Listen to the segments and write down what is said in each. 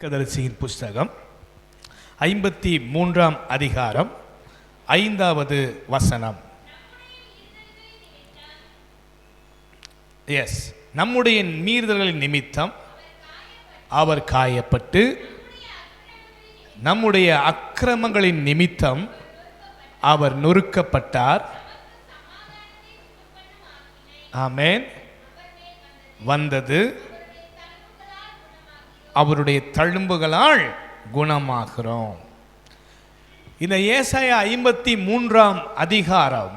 தீர்க்கதரிசியின் புஸ்தகம் 53ஆம் அதிகாரம் 5வது வசனம். நம்முடைய மீறுதல்களின் நிமித்தம் அவர் காயப்பட்டு, நம்முடைய அக்கிரமங்களின் நிமித்தம் அவர் நொறுக்கப்பட்டார். ஆமென். வந்தது, அவருடைய தழும்புகளால் குணமாகிறோம். இந்த ஏசாயா 53ஆம் அதிகாரம்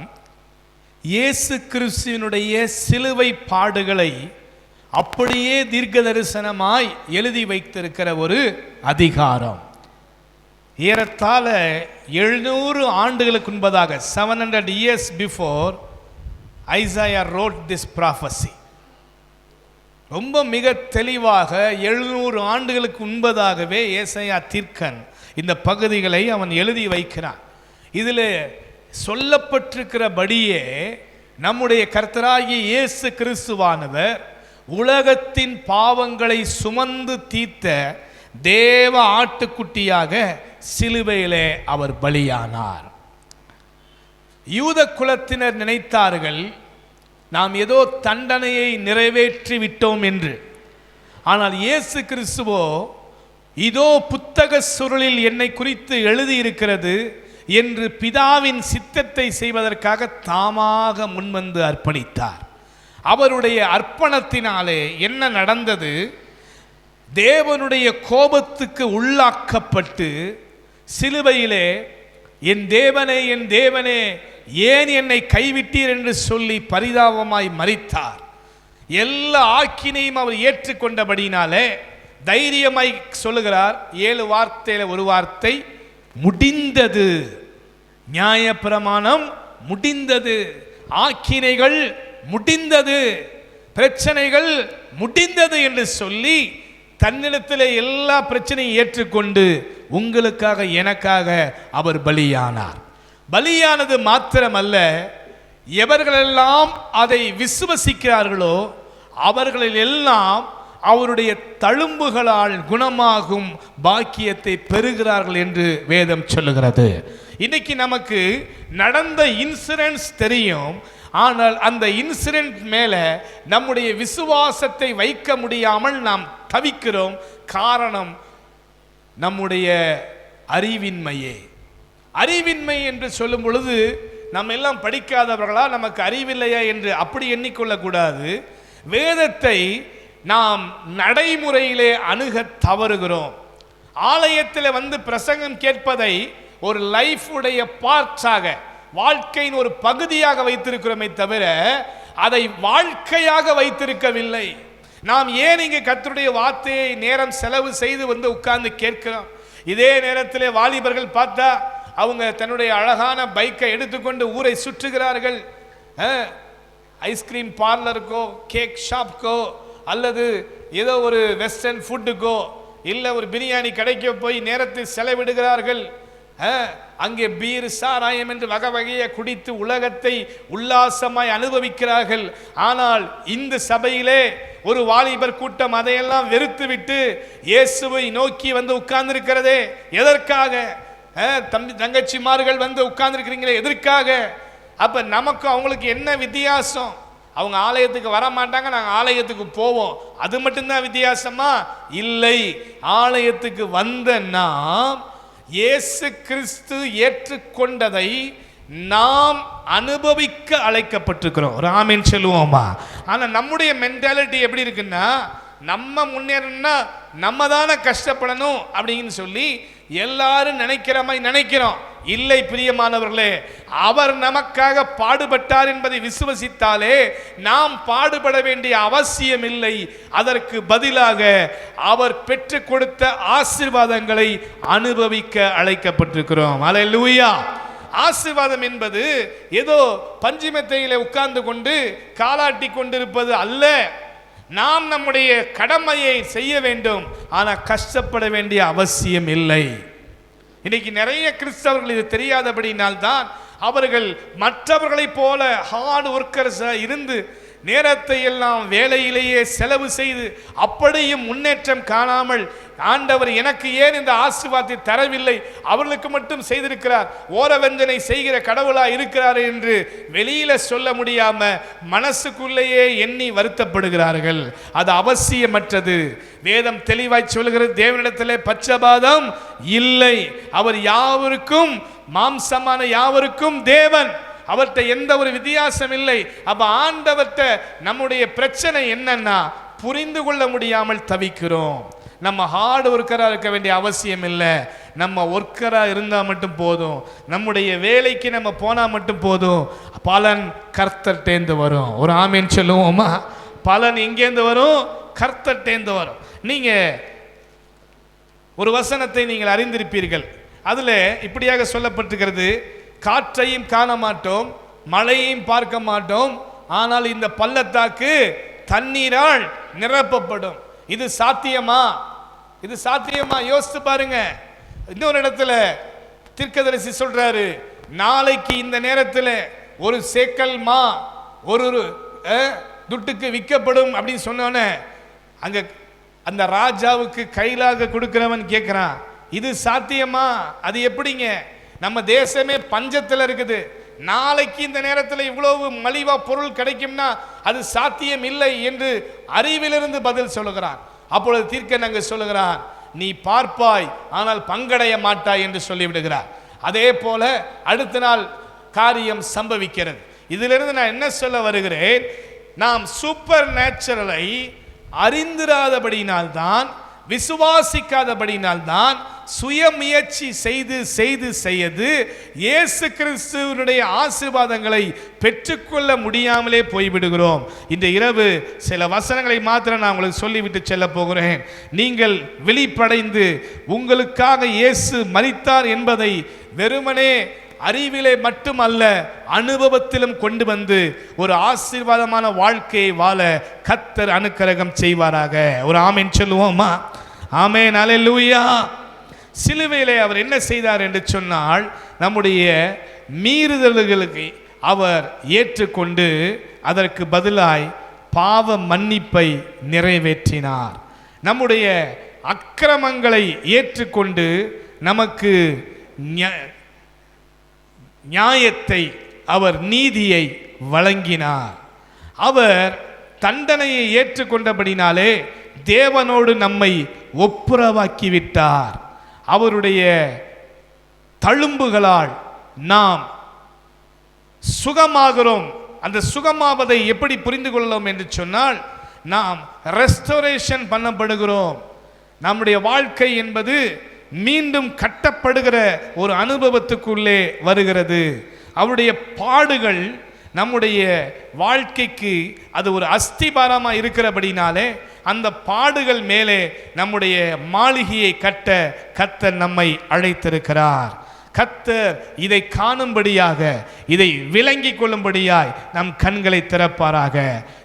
இயேசு கிறிஸ்துவினுடைய சிலுவை பாடுகளை அப்படியே தீர்க்க தரிசனமாய் எழுதி வைத்திருக்கிற ஒரு அதிகாரம். ஏறத்தாழ 700 ஆண்டுகளுக்கு முன்பதாக, 700 years before Isaiah wrote this prophecy. ரொம்ப மிக தெளிவாக 700 ஆண்டுகளுக்கு முன்பதாகவே ஏசாயா தீர்க்கன் இந்த பகுதிகளை அவன் எழுதி வைக்கிறான். இதில் சொல்லப்பட்டிருக்கிறபடியே நம்முடைய கர்த்தராகிய இயேசு கிறிஸ்துவானவர் உலகத்தின் பாவங்களை சுமந்து தீர்த்த தேவ ஆட்டுக்குட்டியாக சிலுவையிலே அவர் பலியானார். யூத குலத்தினர் நினைத்தார்கள் நாம் ஏதோ தண்டனையை நிறைவேற்றி விட்டோம் என்று. ஆனால் இயேசு கிறிஸ்துவோ, இதோ புத்தக சுருளில் என்னை குறித்து எழுதியிருக்கிறது என்று பிதாவின் சித்தத்தை செய்வதற்காக தாமாக முன்வந்து அர்ப்பணித்தார். அவருடைய அர்ப்பணத்தினாலே என்ன நடந்தது? தேவனுடைய கோபத்துக்கு உள்ளாக்கப்பட்டு சிலுவையிலே, என் தேவனே, என் தேவனே, ஏன் என்னை கைவிட்டீர் என்று சொல்லி பரிதாபமாய் மரித்தார். எல்லா ஆக்கினையும் அவர் ஏற்றுக்கொண்டபடினாலே தைரியமாய் சொல்லுகிறார். 7 வார்த்தையில் ஒரு வார்த்தை, முடிந்தது. நியாயப்பிரமாணம் முடிந்தது, ஆக்கினைகள் முடிந்தது, பிரச்சனைகள் முடிந்தது என்று சொல்லி தன்னிடத்தில் எல்லா பிரச்சனையும் ஏற்றுக்கொண்டு உங்களுக்காக எனக்காக அவர் பலியானார். பலியானது மாத்திரமல்ல, எவர்களெல்லாம் அதை விசுவசிக்கிறார்களோ அவர்களில் எல்லாம் அவருடைய தழும்புகளால் குணமாகும் பாக்கியத்தை பெறுகிறார்கள் என்று வேதம் சொல்லுகிறது. இன்னைக்கு நமக்கு நடந்த இன்சிடென்ட்ஸ் தெரியும், ஆனால் அந்த இன்சிடென்ட் மேலே நம்முடைய விசுவாசத்தை வைக்க முடியாமல் நாம் தவிக்கிறோம். காரணம் நம்முடைய அறிவின்மையே. அறிவின்மை என்று சொல்லும் பொழுது நம்ம எல்லாம் படிக்காதவர்களா, நமக்கு அறிவில்லையா என்று அப்படி எண்ணிக்கொள்ளக்கூடாது. வேதத்தை நாம் நடைமுறையிலே அணுக தவறுகிறோம். ஆலயத்தில் வந்து பிரசங்கம் கேட்பதை ஒரு லைஃப் உடைய பார்ட்ஸாக, வாழ்க்கையின் ஒரு பகுதியாக வைத்திருக்கிறோமே தவிர அதை வாழ்க்கையாக வைத்திருக்கவில்லை. நாம் ஏன் இங்கே கர்த்தருடைய வார்த்தையை நேரம் செலவு செய்து வந்து உட்கார்ந்து கேட்கிறோம்? இதே நேரத்தில் வாலிபர்கள் பார்த்தா அவங்க தன்னுடைய அழகான பைக்கை எடுத்துக்கொண்டு ஊரை சுற்றுகிறார்கள். ஐஸ்கிரீம் பார்லருக்கோ, கேக் ஷாப்க்கோ, அல்லது ஏதோ ஒரு வெஸ்டர்ன் ஃபுட்டுக்கோ, இல்லை ஒரு பிரியாணி கடைக்கோ போய் நேரத்தை செலவிடுகிறார்கள். அங்கே பீர், சாராயம் என்று வகை வகையை குடித்து உலகத்தை உல்லாசமாய் அனுபவிக்கிறார்கள். ஆனால் இந்த சபையிலே ஒரு வாலிபர் கூட்டம் அதையெல்லாம் வெறுத்து விட்டு இயேசுவை நோக்கி வந்து உட்கார்ந்திருக்கிறதே எதற்காக? தம்பி தங்கச்சிமார்கள் வந்து உட்கார்ந்துருக்கிறீங்களே எதற்காக? அப்ப நமக்கு அவங்களுக்கு என்ன வித்தியாசம்? அவங்க ஆலயத்துக்கு வர மாட்டாங்க, நாங்கள் ஆலயத்துக்கு போவோம். அது மட்டும்தான் வித்தியாசமா? இல்லை. ஆலயத்துக்கு வந்த நாம் இயேசு கிறிஸ்து ஏற்றுக்கொண்டதை நாம் அனுபவிக்க அழைக்கப்பட்டிருக்கிறோம். ஒரு ஆமென் சொல்லுவோமா? ஆனா நம்முடைய மென்டாலிட்டி எப்படி இருக்குன்னா, நம்ம முன்னேறணும்னா நம்ம தானே கஷ்டப்படணும் அப்படின்னு சொல்லி எல்லாரும் நினைக்கிற மாதிரி நினைக்கிறோம். இல்லை பிரியமானவர்களே, அவர் நமக்காக பாடுபட்டார் என்பதை விசுவசித்தாலே நாம் பாடுபட வேண்டிய அவசியம் இல்லை. அதற்கு பதிலாக அவர் பெற்றுக் கொடுத்த ஆசீர்வாதங்களை அனுபவிக்க அழைக்கப்பட்டிருக்கிறோம். அல்லேலூயா. ஆசீர்வாதம் என்பது ஏதோ பஞ்சுமெத்தையிலே உட்கார்ந்து கொண்டு காலாட்டி கொண்டிருப்பது அல்ல. நாம் நம்முடைய கடமையை செய்ய வேண்டும், ஆனால் கஷ்டப்பட வேண்டிய அவசியம் இல்லை. இன்னைக்கு நிறைய கிறிஸ்தவர்கள் இது தெரியாதபடினால்தான் அவர்கள் மற்றவர்களைப் போல ஹார்ட் ஒர்க்கர்ஸாக இருந்து நேரத்தை எல்லாம் வேலையிலேயே செலவு செய்து அப்படியும் முன்னேற்றம் காணாமல் ஆண்டவர் எனக்கு ஏன் இந்த ஆசீர்வாதத்தை தரவில்லை, அவர்களுக்கு மட்டும் செய்திருக்கிறார், ஓரவஞ்சனை செய்கிற கடவுளா இருக்கிறார் என்று வெளியில சொல்ல முடியாம மனசுக்குள்ளேயே எண்ணி வருத்தப்படுகிறார்கள். அது அவசியமற்றது. வேதம் தெளிவாய் சொல்கிறது, தேவனிடத்திலே பட்சபாதம் இல்லை. அவர் யாவருக்கும், மாம்சமான யாவருக்கும் தேவன், அவர்கிட்ட எந்த ஒரு வித்தியாசம் இல்லை. அப்ப ஆண்டவர்கிட்ட நம்முடைய பிரச்சனை என்னன்னா, புரிந்து கொள்ள முடியாமல் தவிக்கிறோம். நம்ம ஹார்ட் ஒர்க்கராக இருக்க வேண்டிய அவசியம் இல்லை. நம்ம ஒர்க்கராக இருந்தால் மட்டும் போதும், நம்முடைய வேலைக்கு நம்ம போனால் மட்டும் போதும், பலன் கர்த்தர்ட்டேந்து வரும். ஒரு ஆமேன் சொல்லுவோமா? பலன் எங்கேருந்து வரும்? கர்த்தர்ட்டேந்து வரும். நீங்கள் ஒரு வசனத்தை நீங்கள் அறிந்திருப்பீர்கள். அதில் இப்படியாக சொல்லப்பட்டிருக்கிறது, காற்றையும் காண மாட்டோம், மழையையும் பார்க்க மாட்டோம், ஆனால் இந்த பள்ளத்தாக்கு தண்ணீரால் நிரப்பப்படும். இது சாத்தியமா? இது சாத்தியமா? யோசித்து பாருங்க. இன்னொரு இடத்துல தீர்க்கதரிசி சொல்றாரு, நாளைக்கு இந்த நேரத்தில் ஒரு சேக்கல் மா ஒரு துட்டுக்கு விற்கப்படும் அப்படின்னு சொன்னோன்னே அங்க அந்த ராஜாவுக்கு கையிலாக கொடுக்கிறவன் கேட்கிறான், இது சாத்தியமா? அது எப்படிங்க? நம்ம தேசமே பஞ்சத்தில் இருக்குது, நாளைக்கு இந்த நேரத்தில் இவ்வளவு மலிவா பொருள் கிடைக்கும்னா அது சாத்தியம் இல்லை என்று அறிவிலிருந்து பதில் சொல்லுகிறான். அப்பொழுது தீர்க்கன் அங்கு சொல்லுகிறான், நீ பார்ப்பாய் ஆனால் பங்கடைய மாட்டாய் என்று சொல்லிவிடுகிறார். அதே போல அடுத்த நாள் காரியம் சம்பவிக்கிறது. இதிலிருந்து நான் என்ன சொல்ல வருகிறேன், நாம் சூப்பர் நேச்சுரலை அறிந்திராதபடியினால்தான், விசுவாசிக்காதபடியினால்தான், சுயமுயற்சி செய்து செய்து செய்து இயேசு கிறிஸ்துவினுடைய ஆசீர்வாதங்களை பெற்றுக்கொள்ள முடியாமலே போய்விடுகிறோம். இந்த இரவு சில வசனங்களை மாத்திரம் நான் உங்களுக்கு சொல்லிவிட்டு செல்ல போகிறேன். நீங்கள் விழிப்படைந்து உங்களுக்காக இயேசு மரித்தார் என்பதை வெறுமனே அறிவிலே மட்டுமல்ல, அனுபவத்திலும் கொண்டு வந்து ஒரு ஆசீர்வாதமான வாழ்க்கையை வாழ கர்த்தர் அனுக்கிரகம் செய்வாராக. ஒரு ஆமென் சொல்லுவோமா? ஆமென், அல்லேலூயா. சிலுவையிலே அவர் என்ன செய்தார் என்று சொன்னால், நம்முடைய மீறுதல்களுக்கு அவர் ஏற்றுக்கொண்டு அதற்கு பதிலாய் பாவ மன்னிப்பை நிறைவேற்றினார். நம்முடைய அக்கிரமங்களை ஏற்றுக்கொண்டு நமக்கு நியாயத்தை, அவர் நீதியை வழங்கினார். அவர் தண்டனையை ஏற்றுக்கொண்டபடினாலே தேவனோடு நம்மை ஒப்புரவாக்கிவிட்டார். அவருடைய தழும்புகளால் நாம் சுகமாகிறோம். அந்த சுகமாவதை எப்படி புரிந்து கொள்ளலாம் என்று சொன்னால், நாம் ரெஸ்டோரேஷன் பண்ணப்படுகிறோம். நம்முடைய வாழ்க்கை என்பது மீண்டும் கட்டப்படுகிற ஒரு அனுபவத்துக்குள்ளே வருகிறது. அவருடைய பாடுகள் நம்முடைய வாழ்க்கைக்கு அது ஒரு அஸ்திபாரமாக இருக்கிறபடினாலே அந்த பாடுகள் மேலே நம்முடைய மாளிகையை கட்ட கர்த்தர் நம்மை அழைத்திருக்கிறார். கர்த்தர் இதை காணும்படியாக, இதை விளங்கி கொள்ளும்படியாய் நம் கண்களை திறப்பாராக.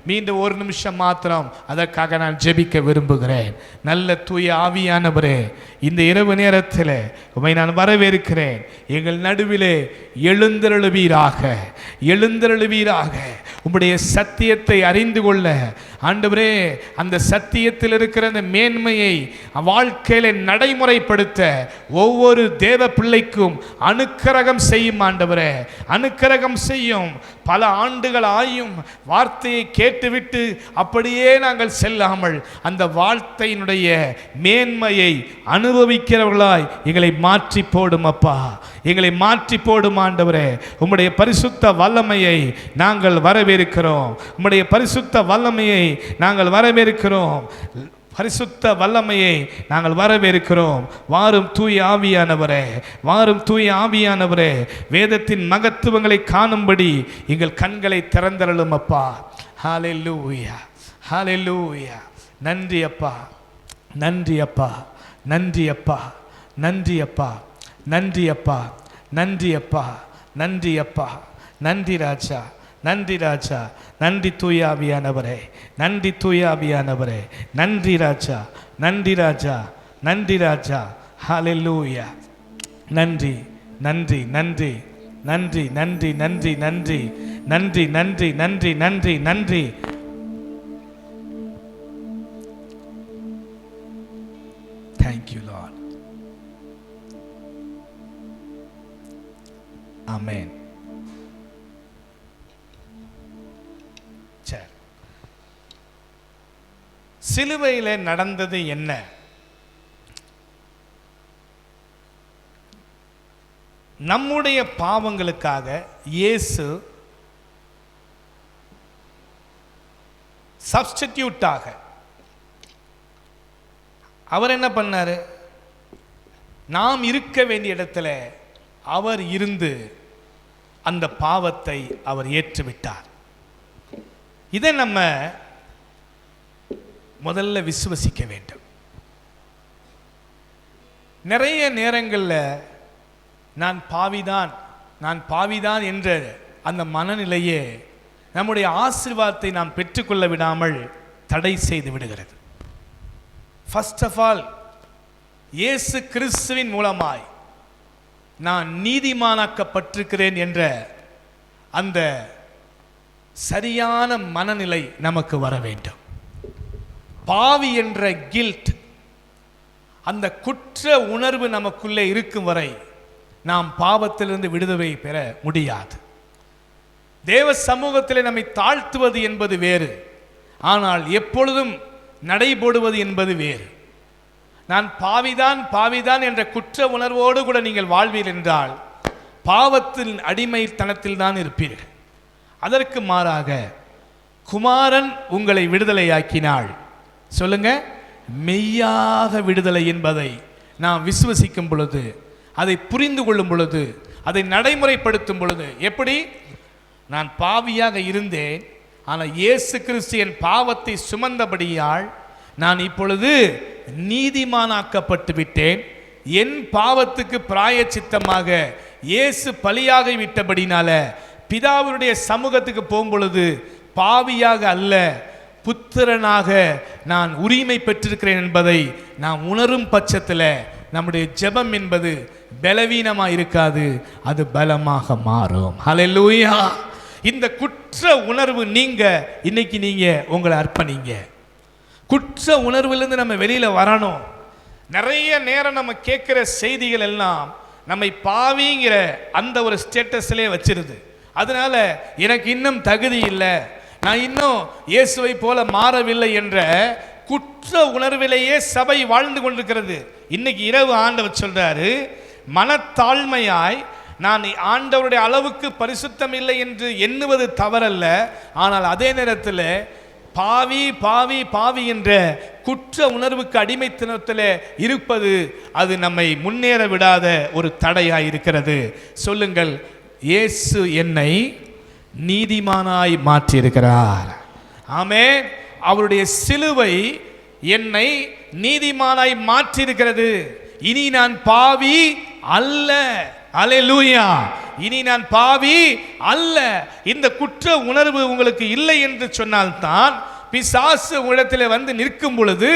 மீண்டும் ஒரு நிமிஷம் மாத்திரம் அதற்காக நான் ஜெபிக்க விரும்புகிறேன். நல்ல தூய ஆவியானவரே, இந்த இரவு நேரத்தில் உம்மை நான் வரவேற்கிறேன். எங்கள் நடுவிலே எழுந்தருளுவீராக, எழுந்தருளுவீராக. உம்முடைய சத்தியத்தை அறிந்து கொள்ள ஆண்டவரே, அந்த சத்தியத்தில் இருக்கிற அந்த மேன்மையை வாழ்க்கையில நடைமுறைப்படுத்த ஒவ்வொரு தேவ பிள்ளைக்கும் அனுக்கிரகம் செய்யும் ஆண்டவரே, அனுக்கிரகம் செய்யும். பல ஆண்டுகள் ஆயும் வார்த்தையை கேட்டுவிட்டு அப்படியே நாங்கள் செல்லாமல் அந்த வார்த்தையினுடைய மேன்மையை அனுபவிக்கிறவர்களாய் எங்களை மாற்றி போடும் அப்பா, எங்களை மாற்றி போடும் ஆண்டவரே. உம்முடைய பரிசுத்த வல்லமையை நாங்கள் வரவேற்கிறோம். உம்முடைய பரிசுத்த வல்லமையை நாங்கள் வரவேற்கிறோம். பரிசுத்த வல்லமையை நாங்கள் வரவேற்கிறோம். வாரும் தூய ஆவியானவரே, வாரும் தூய ஆவியானவரே. வேதத்தின் மகத்துவங்களை காணும்படி எங்கள் கண்களை திறந்தருளும் அப்பா. ஹல்லேலூயா, ஹல்லேலூயா. நன்றி அப்பா, நன்றி அப்பா, நன்றி அப்பா, நன்றி அப்பா, நன்றி அப்பா, நன்றி அப்பா, நன்றி அப்பா, நன்றி ராஜா, நன்றி ராஜா, நன்றி தூய ஆவியானவரே, நன்றி தூய ஆவியானவரே, நன்றி ராஜா, நன்றி ராஜா, நன்றி ராஜா. ஹல்லேலூயா. நன்றி, நன்றி, நன்றி, நன்றி, நன்றி, நன்றி, நன்றி, நன்றி, நன்றி, நன்றி, நன்றி, நன்றி. you Lord. Amen. சரி, சிலுவையில் நடந்தது என்ன? நம்முடைய பாவங்களுக்காக இயேசு சப்ஸ்டிடியூட்டாக அவர் என்ன பண்ணாரு? நாம் இருக்க வேண்டிய இடத்துல அவர் இருந்து அந்த பாவத்தை அவர் ஏற்றுவிட்டார். இதை நம்ம முதல்ல விசுவசிக்க வேண்டும். நிறைய நேரங்களில் நான் பாவிதான் என்ற அந்த மனநிலையே நம்முடைய ஆசீர்வாதத்தை நாம் பெற்றுக்கொள்ள விடாமல் தடை செய்து விடுகிறது. ஃபர்ஸ்ட் ஆஃப் ஆல், இயேசு கிறிஸ்துவின் மூலமாய் நான் நீதிமானாக்கப்பட்டிருக்கிறேன் என்ற அந்த சரியான மனநிலை நமக்கு வர வேண்டும். பாவி என்ற கில்ட், அந்த குற்ற உணர்வு நமக்குள்ளே இருக்கும் வரை நாம் பாவத்திலிருந்து விடுதலை பெற முடியாது. தேவ சமூகத்தில் நம்மை தாழ்த்துவது என்பது வேறு, ஆனால் எப்பொழுதும் நடைபோடுவது என்பது வேறு. நான் பாவிதான் என்ற குற்ற உணர்வோடு கூட நீங்கள் வாழ்வீர்கள் என்றால் பாவத்தின் அடிமைத்தனத்தில் தான் இருப்பீர்கள். அதற்கு மாறாக குமாரன் உங்களை விடுதலையாக்கினாள். சொல்லுங்க, மெய்யாக விடுதலை என்பதை நாம் விசுவசிக்கும் பொழுது, அதை புரிந்து கொள்ளும் பொழுது, அதை நடைமுறைப்படுத்தும் பொழுது, எப்படி நான் பாவியாக இருந்தேன், ஆனால் இயேசு கிறிஸ்து என் பாவத்தை சுமந்தபடியால் நான் இப்பொழுது நீதிமானாக்கப்பட்டு விட்டேன். என் பாவத்துக்கு பிராயச்சித்தமாக இயேசு பலியாகி விட்டபடினால பிதாவுடைய சமூகத்துக்கு போகும்பொழுது பாவியாக அல்ல, புத்திரனாக நான் உரிமை பெற்றிருக்கிறேன் என்பதை நாம் உணரும் பட்சத்தில் நம்முடைய ஜெபம் என்பது பலவீனமாக இருக்காது, அது பலமாக மாறும். ஹல்லேலூயா. இந்த குற்ற உணர்வு இன்னைக்கு நீங்க உங்களை அர்ப்பணிங்க. குற்ற உணர்விலிருந்து நம்ம வெளியில வரணும். நிறைய நேரம் நம்ம கேட்கிற செய்திகள் எல்லாம் நம்மை பாவிங்கிற அந்த ஒரு ஸ்டேட்டஸ்லே வச்சிருது. அதனால எனக்கு இன்னும் தகுதி இல்லை, நான் இன்னும் இயேசுவை போல மாறவில்லை என்ற குற்ற உணர்விலேயே சபை வாழ்ந்து கொண்டிருக்கிறது. இன்னைக்கு இரவு ஆண்டவர் சொல்றாரு, மனத்தாழ்மையாய் நான் ஆண்டவருடைய அளவுக்கு பரிசுத்தம் இல்லை என்று எண்ணுவது தவறல்ல, ஆனால் அதே நேரத்தில் பாவி பாவி பாவி என்ற குற்ற உணர்வுக்கு அடிமைத்தனத்தில் இருப்பது அது நம்மை முன்னேற விடாத ஒரு தடையாய் இருக்கிறது. சொல்லுங்கள், இயேசு என்னை நீதிமானாய் மாற்றியிருக்கிறார். ஆமென். அவருடைய சிலுவை என்னை நீதிமானாய் மாற்றியிருக்கிறது. இனி நான் பாவி அல்ல. அல்லேலூயா. இனி நான் பாவி அல்ல. இந்த குற்ற உணர்வு உங்களுக்கு இல்லை என்று சொன்னால்தான் பிசாசு உலகத்தில் வந்து நிற்கும் பொழுது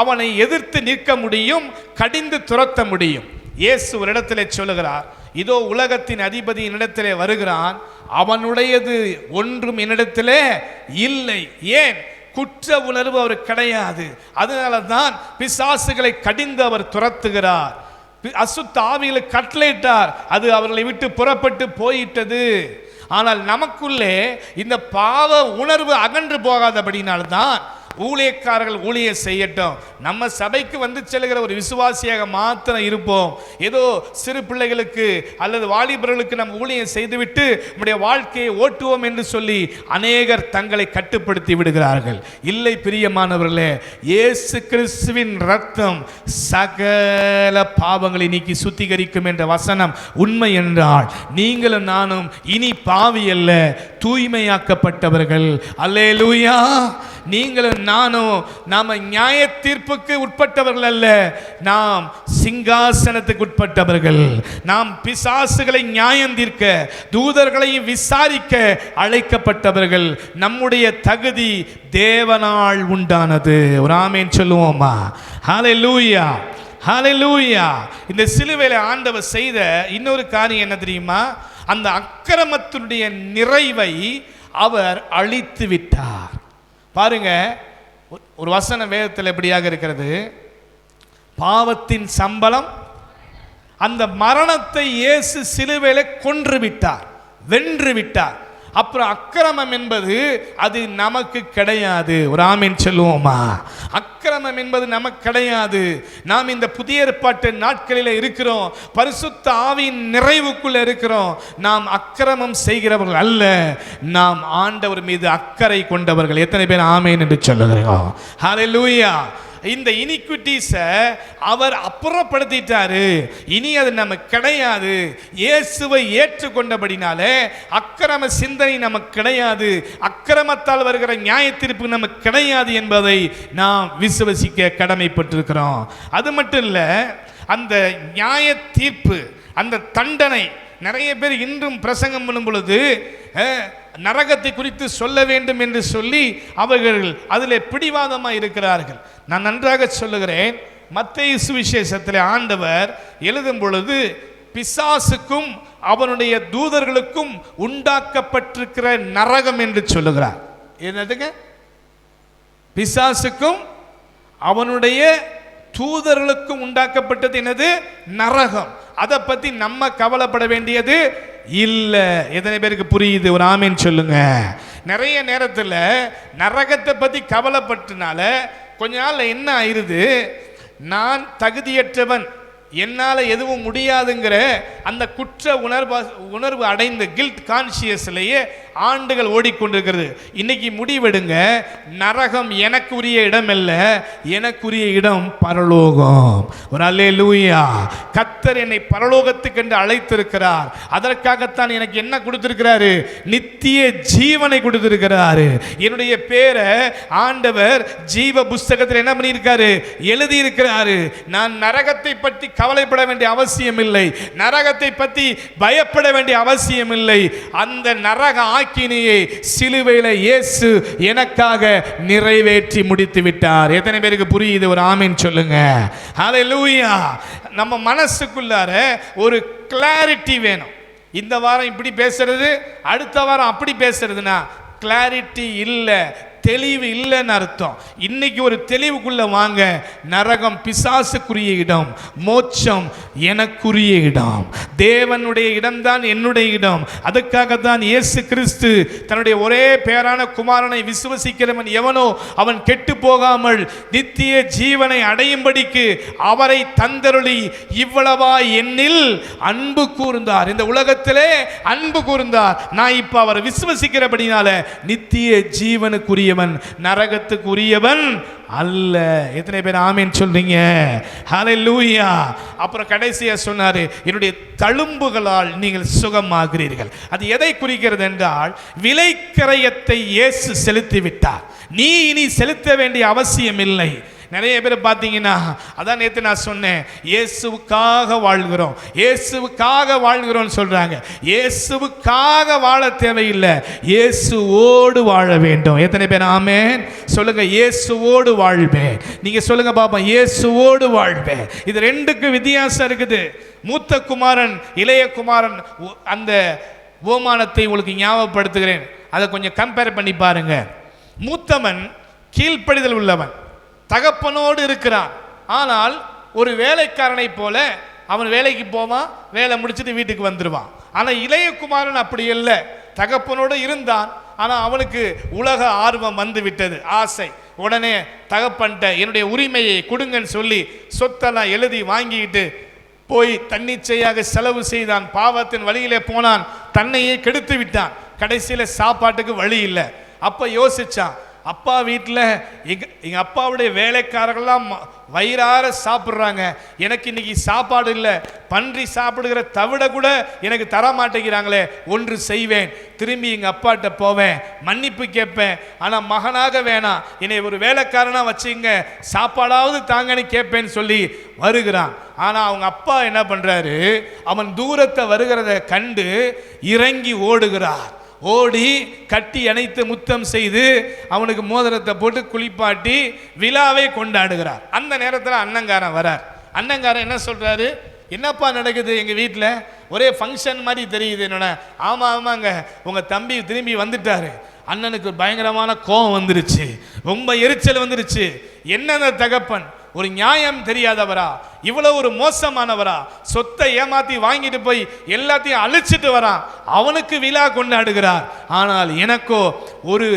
அவனை எதிர்த்து நிற்க முடியும், கடிந்து துரத்த முடியும். இயேசு ஒரு இடத்திலே சொல்லுகிறார், இதோ உலகத்தின் அதிபதி என்னிடத்திலே வருகிறான், அவனுடையது ஒன்றும் என்னிடத்திலே இல்லை. ஏன்? குற்ற உணர்வு அவர் கிடையாது. அதனால தான் பிசாசுகளை கடிந்து அவர் துரத்துகிறார். அசுத்த ஆவிகளை கட்டளையிட்டார், அது அவர்களை விட்டு புறப்பட்டு போயிட்டது. ஆனால் நமக்குள்ளே இந்த பாவ உணர்வு அகன்று போகாதபடினால்தான் ஊழியக்காரர்கள் ஊழிய செய்யட்டும், நம்ம சபைக்கு வந்து செல்கிற ஒரு விசுவாசியாக மாத்திரம் இருப்போம், ஏதோ சிறு பிள்ளைகளுக்கு அல்லது வாலிபர்களுக்கு நம்ம ஊழியம் செய்துவிட்டு நம்முடைய வாழ்க்கையை ஓட்டுவோம் என்று சொல்லி அநேகர் தங்களை கட்டுப்படுத்தி விடுகிறார்கள். இல்லை பிரியமானவர்களே, இயேசு கிறிஸ்துவின் இரத்தம் சகல பாவங்களை நீக்கி சுத்திகரிக்கும் என்ற வசனம் உண்மை என்றால் நீங்களும் நானும் இனி பாவி அல்ல, தூய்மையாக்கப்பட்டவர்கள். அல்லேலூயா. நீங்களும் நானும் நாம நியாய தீர்ப்புக்கு உட்பட்டவர்கள் அல்ல, நாம் சிங்காசனத்துக்கு உட்பட்டவர்கள். நாம் பிசாசுகளை நியாயம் தீர்க்க, தூதர்களை விசாரிக்க அழைக்கப்பட்டவர்கள். நம்முடைய தகுதி தேவனால் உண்டானது. ஒரு ஆமென் சொல்லுவோமா? ஹல்லேலூயா, ஹல்லேலூயா. இந்த சிலுவையில ஆண்டவர் செய்த இன்னொரு காரியம் என்ன தெரியுமா? அந்த அக்கிரமத்தினுடைய நிறைவை அவர் அழித்து விட்டார். பாருங்க, ஒரு வசன வேதத்தில் எப்படியாக இருக்கிறது, பாவத்தின் சம்பளம், அந்த மரணத்தை இயேசு சிலுவையில கொன்று விட்டார், வென்று விட்டார். அப்புறம் அக்கிரமம் என்பது அது நமக்கு கிடையாது. ஒரு ஆமீன் சொல்லுவோமா? அக்கிரமம் என்பது நமக்கு கிடையாது. நாம் இந்த புதிய ஏற்பாட்டு நாட்களில் இருக்கிறோம், பரிசுத்த ஆவியின் நிறைவுக்குள்ள இருக்கிறோம். நாம் அக்கிரமம் செய்கிறவர்கள் அல்ல, நாம் ஆண்டவர் மீது அக்கறை கொண்டவர்கள். எத்தனை பேர் ஆமீன் என்று சொல்லுகிறோம்? ஹல்லேலூயா. இந்த இனிக்விட்டிஸை அவர் அப்புறப்படுத்திட்டாரு, இனி அது நமக்கு கிடையாது. இயேசுவை ஏற்றுக்கொண்டபடினாலே அக்கிரம சிந்தனை நமக்கு கிடையாது, அக்கிரமத்தால் வருகிற நியாய தீர்ப்பு நமக்கு கிடையாது என்பதை நாம் விசுவசிக்க கடமைப்பட்டிருக்கிறோம். அது மட்டும் இல்லை, அந்த நியாய தீர்ப்பு, அந்த தண்டனை, நிறைய பேர் இன்றும் பிரசங்கம் பண்ணும் பொழுது நரகத்தை குறித்து சொல்ல வேண்டும் என்று சொல்லி அவர்கள் அதில் பிடிவாதமாக இருக்கிறார்கள். நான் நன்றாக சொல்லுகிறேன், மத்தேயு சுவிசேஷத்தில் ஆண்டவர் எழுதும் பொழுது பிசாசுக்கும் அவனுடைய தூதர்களுக்கும் உண்டாக்கப்பட்டிருக்கிற நரகம் என்று சொல்லுகிறார். என்னதுங்க? பிசாசுக்கும் அவனுடைய தூதர்களுக்கும் உண்டாக்கப்பட்டது என்னது? நரகம். அதை பற்றி நம்ம கவலைப்பட வேண்டியது இல்லை. எத்தனை பேருக்கு புரியுது? ஒரு ஆமீன் சொல்லுங்க. நிறைய நேரத்தில் நரகத்தை பற்றி கவலைப்பட்டனால கொஞ்ச நாள் என்ன ஆயிருது, நான் தகுதியற்றவன், என்னால் எதுவும் முடியாதுங்கிற அந்த குற்ற உணர்வு அடைந்த கில்ட் கான்சியஸ்லேயே ஆண்டுகள் ஓடிக்கொண்டிருக்கிறது. இன்னைக்கு முடிவெடுங்க, நரகம் எனக்கு உரிய இடம் அல்ல, எனக்குரிய இடம் பரலோகம். ஒரு அல்லேலூயா. கர்த்தர் என்னை பரலோகத்துக்கு என்று அழைத்திருக்கிறார். அதற்காகத்தான் எனக்கு என்ன கொடுத்திருக்கிறாரு? நித்திய ஜீவனை கொடுத்திருக்கிறாரு. என்னுடைய பேரை ஆண்டவர் ஜீவ புஸ்தகத்தில் என்ன பண்ணியிருக்காரு? எழுதியிருக்கிறாரு. நான் நரகத்தை பற்றி கவலைப்பட வேண்டிய அவசியம் இல்லை, நரகத்தை பற்றி பயப்பட வேண்டிய அவசியம் இல்லை. அந்த நரக ஆக்கினியை சிலுவையில் இயேசு எனக்காக நிறைவேற்றி முடித்து விட்டார். எத்தனை பேருக்கு புரியுது? ஒரு ஆமீன் சொல்லுங்க. ஹல்லேலூயா. நம்ம மனசுக்குள்ளார ஒரு கிளாரிட்டி வேணும். இந்த வாரம் இப்படி பேசுறது, அடுத்த வாரம் அப்படி பேசுறதுனா கிளாரிட்டி இல்லை, தெளிவு இல்லைன்னு அர்த்தம். இன்னைக்கு ஒரு தெளிவுக்குள்ள வாங்க. நரகம் பிசாசுக்குரிய இடம், மோட்சம் எனக்குரிய இடம், தேவனுடைய இடம்தான் என்னுடைய இடம். அதுக்காகத்தான் இயேசு கிறிஸ்து தன்னுடைய ஒரே பேரான குமாரனை விசுவசிக்கிறவன் எவனோ அவன் கெட்டு போகாமல் நித்திய ஜீவனை அடையும்படிக்கு அவரை தந்தருளி இவ்வளவா என்னில் அன்பு கூர்ந்தார். இந்த உலகத்திலே அன்பு கூர்ந்தார். நான் இப்ப அவரை விசுவசிக்கிறபடினால நித்திய ஜீவனுக்குரிய நரகத்துக்கு உரியவன் அல்ல. எத்தனை பேர் ஆமீன் சொல்றீங்க? ஹல்லேலூயா. அப்புறம் கடைசியா சொன்னாரு, என்னுடைய தழும்புகளால் நீங்கள் சுகமாகிறீர்கள். அது எதை குறிக்கிறது என்றால், விலைக்கிரயத்தை இயேசு செலுத்தி விட்டார். நீ இனி செலுத்த வேண்டிய அவசியம் இல்லை. நிறைய பேர் பார்த்தீங்கன்னா, அதான் நேற்று நான் சொன்னேன், இயேசுவுக்காக வாழ்கிறோம், இயேசுவுக்காக வாழ்கிறோம் சொல்றாங்க. இயேசுவுக்காக வாழ தேவையில்லை, இயேசுவோடு வாழ வேண்டும். எத்தனை பேர் ஆமென் சொல்லுங்க? இயேசுவோடு வாழ்வேன். நீங்க சொல்லுங்க பாப்பா, இயேசுவோடு வாழ்வேன். இது ரெண்டுக்கு வித்தியாசம் இருக்குது. மூத்த குமாரன், இளைய குமாரன், அந்த ஓமானத்தை உங்களுக்கு ஞாபகப்படுத்துகிறேன். அதை கொஞ்சம் கம்பேர் பண்ணி பாருங்க. மூத்தவன் கீழ்ப்படிதல் உள்ளவன், தகப்பனோடு இருக்கிறான். ஆனால் ஒரு வேலைக்காரனை போல அவன் வேலைக்கு போவான், வேலை முடிச்சுட்டு வீட்டுக்கு வந்துடுவான். ஆனால் இளைய குமாரன் அப்படி இல்லை, தகப்பனோடு இருந்தான். ஆனால் அவனுக்கு உலக ஆர்வம் வந்து விட்டது, ஆசை. உடனே தகப்பன்ட்ட என்னுடைய உரிமையை கொடுங்கன்னு சொல்லி சொத்தெல்லாம் எழுதி வாங்கிட்டு போய் தன்னிச்சையாக செலவு செய்தான், பாவத்தின் வழியிலே போனான், தன்னையே கெடுத்து விட்டான். கடைசியில் சாப்பாட்டுக்கு வழி இல்லை. அப்போ யோசிச்சான், அப்பா வீட்டில் எங்கள் அப்பாவுடைய வேலைக்காரர்கள்லாம் வயிறார சாப்பிட்றாங்க, எனக்கு இன்னைக்கு சாப்பாடு இல்லை, பன்றி சாப்பிடுகிற தவிட கூட எனக்கு தர மாட்டேங்கிறாங்களே, ஒன்று செய்வேன், திரும்பி எங்கள் அப்பாட்ட போவேன், மன்னிப்பு கேட்பேன். ஆனால் மகனாக வேணாம், என்னை ஒரு வேலைக்காரனாக வச்சுங்க, சாப்பாடாவது தாங்கன்னு கேட்பேன்னு சொல்லி வருகிறான். ஆனால் அவங்க அப்பா என்ன பண்ணுறாரு, அவன் தூரத்தை வருகிறத கண்டு இறங்கி ஓடுகிறார். ஓடி கட்டி அணைத்து முத்தம் செய்து அவனுக்கு மோதிரத்தை போட்டு குளிப்பாட்டி விழாவை கொண்டாடுகிறார். அந்த நேரத்தில் அண்ணங்காரன் வரார். அண்ணங்காரன் என்ன சொல்றாரு, என்னப்பா நடக்குது எங்கள் வீட்டில், ஒரே ஃபங்க்ஷன் மாதிரி தெரியுது. என்னோட ஆமாங்க, உங்கள் தம்பி திரும்பி வந்துட்டாரு. அண்ணனுக்கு பயங்கரமான கோபம் வந்துருச்சு, ரொம்ப எரிச்சல் வந்துருச்சு. என்ன தகப்பன், ஒரு நியாயம் தெரியாதவரா, இவ்வளவு ஒரு மோசமானவரா, சொத்தை ஏமாத்தி வாங்கிட்டு போய் எல்லாத்தையும் அழிச்சிட்டு வரான், அவனுக்கு விழா கொண்டாடுகிறார். ஆனால் எனக்கோ ஒரு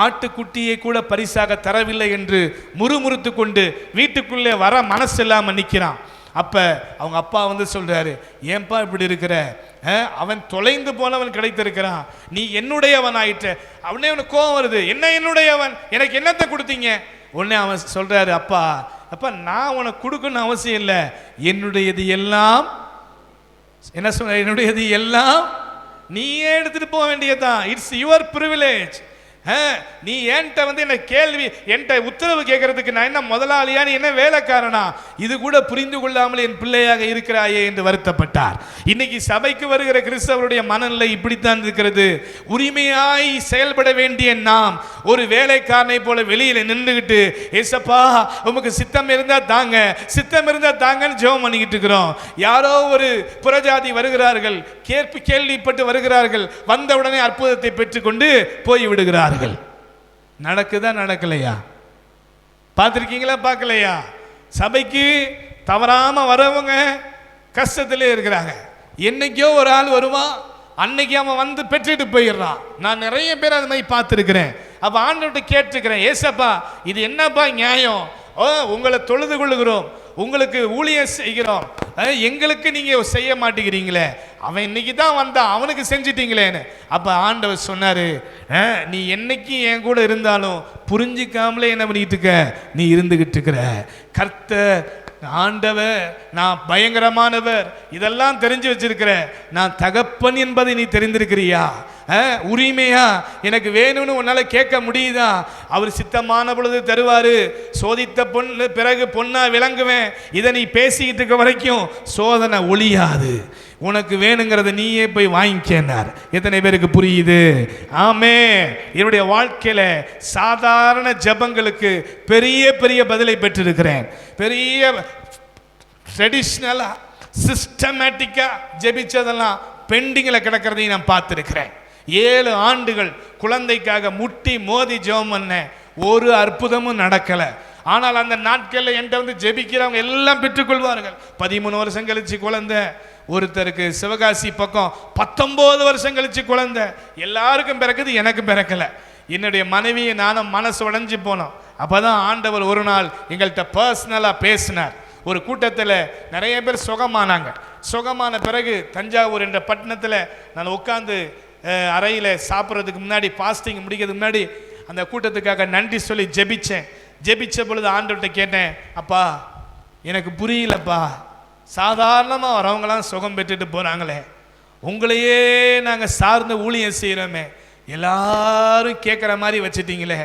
ஆட்டுக்குட்டியை கூட பரிசாக தரவில்லை என்று முறுமுறுத்து கொண்டு வீட்டுக்குள்ளே வர மனசு இல்லாம நிற்கிறான். அப்ப அவங்க அப்பா வந்து சொல்றாரு, ஏன்பா இப்படி இருக்கிற, அவன் தொலைந்து போனவன் கிடைத்திருக்கிறான், நீ என்னுடையவன் ஆயிட்ட. அவனே அவனுக்கு கோபம் வருது, என்ன என்னுடையவன், எனக்கு என்னத்தை கொடுத்தீங்க? உடனே அவன் சொல்றாரு, அப்பா அப்பா நான் உனக்கு கொடுக்கணும்னு அவசியம் இல்லை, என்னுடையது எல்லாம், என்ன சொன்ன, என்னுடையது எல்லாம் நீயே எடுத்துட்டு போக வேண்டியதுதான், இட்ஸ் யுவர் பிரிவிலேஜ். நீ என்கிட்ட வந்து என்ன கேள்வி, என்கிட்ட உத்தரவு கேட்கறதுக்கு நான் என்ன முதலாளியா, நீ என்ன வேலைக்காரனா? இது கூட புரிந்து கொள்ளாமல் என் பிள்ளையாக இருக்கிறாயே என்று வருத்தப்பட்டார். இன்னைக்கு சபைக்கு வருகிற கிறிஸ்தவருடைய மனநிலை இப்படித்தான் இருக்கிறது. உரிமையாய் செயல்பட வேண்டிய நாம் ஒரு வேலைக்காரனை போல வெளியில நின்றுகிட்டு, ஏசப்பா உமக்கு சித்தம் இருந்தா தாங்க, சித்தம் இருந்தா தாங்கன்னு ஜெபம் பண்ணிக்கிட்டு இருக்கிறோம். யாரோ ஒரு புறஜாதி வருகிறார்கள், கேள்விப்பட்டு வருகிறார்கள், வந்தவுடனே அற்புதத்தை பெற்றுக்கொண்டு போய் விடுகிறார்கள். நடக்குதா நடக்கலையா? பார்த்திருக்கீங்களா பார்க்கலையா? சபைக்கு தவறாம வரவங்க கஷ்டத்திலே இருக்கிறாங்க. என்னைக்கோ ஒரு ஆள் வருவான், அன்னைக்கு அவன் வந்து பெற்றுட்டு போயிடுறான். நான் நிறைய பேர் அது மாதிரி பார்த்துருக்கிறேன். அப்ப ஆண்டவர்கிட்ட கேட்டுக்கிறேன், ஏசப்பா இது என்னப்பா நியாயம்? உங்களை தொழுது கொள்ளுகிறோம், உங்களுக்கு ஊழியம் செய்கிறோம், எங்களுக்கு நீங்க செய்ய மாட்டேங்கிறீங்களே, அவன் இன்னைக்கு தான் வந்தான், அவனுக்கு செஞ்சிட்டீங்களேன்னு. அப்ப ஆண்டவர் சொன்னாரு, நீ என்னைக்கு என் கூட இருந்தாலும் புரிஞ்சிக்காமலே என்ன பண்ணிட்டு இருக்க, நீ இருந்துகிட்டு இருக்கிற. கர்த்தர் ஆண்டவர், நான் பயங்கரமானவர், இதெல்லாம் தெரிஞ்சு வச்சிருக்கிற, நான் தகப்பன் என்பதை நீ தெரிந்திருக்கிறியா? உரிமையா எனக்கு வேணும்னு உன்னால கேட்க முடியுதா? அவர் சித்தமான பொழுது தருவாரு. சோதித்த பொண்ணு பிறகு பொண்ணா விளங்குவேன். இதை நீ பேசிக்கிட்டு இருக்க வரைக்கும் சோதனை ஒழியாது. உனக்கு வேணுங்கிறத நீயே போய் வாங்கிக்கேன்னார். எத்தனை பேருக்கு புரியுது? ஆமே. என்னுடைய வாழ்க்கையில சாதாரண ஜபங்களுக்கு பெரிய பெரிய பதிலை பெற்றிருக்கிறேன். பெரிய ட்ரெடிஷ்னலா சிஸ்டமேட்டிக்கா ஜெபிச்சதெல்லாம் பெண்டிங்கில் கிடக்கிறதையும் நான் பார்த்துருக்கிறேன். 7 ஆண்டுகள் குழந்தைக்காக முட்டி மோதி ஜெபம் பண்ண, ஒரு அற்புதமும் நடக்கலை. ஆனால் அந்த நாட்களில் என்கிட்ட வந்து ஜெபிக்கிறவங்க எல்லாம் பெற்றுக்கொள்வார்கள். 13 வருஷம் கழிச்சு குழந்தை, ஒருத்தருக்கு சிவகாசி பக்கம் 19 வருஷம் கழிச்சு குழந்தை. எல்லாருக்கும் பிறக்குது, எனக்கு பிறக்கலை. என்னுடைய மனைவியை நானும் மனசு உடைஞ்சு போனோம். அப்போதான் ஆண்டவர் ஒரு நாள் எங்கள்கிட்ட பர்சனலாக பேசினார். ஒரு கூட்டத்தில் நிறைய பேர் சுகமானாங்க. சுகமான பிறகு தஞ்சாவூர் என்ற பட்டணத்தில் நான் உட்காந்து அறையில் சாப்பிட்றதுக்கு முன்னாடி, பாஸ்டிங் முடிக்கிறதுக்கு முன்னாடி அந்த கூட்டத்துக்காக நன்றி சொல்லி ஜெபிச்சேன். ஜெபிச்ச பொழுது ஆண்டவர்கிட்ட கேட்டேன், அப்பா எனக்கு புரியலப்பா, சாதாரணமாக வரவங்களாம் சுகம் பெற்றுட்டு போகிறாங்களே, உங்களையே நாங்கள் சார்ந்த ஊழியம் செய்கிறோமே, எல்லாரும் கேட்குற மாதிரி வச்சுட்டீங்களே,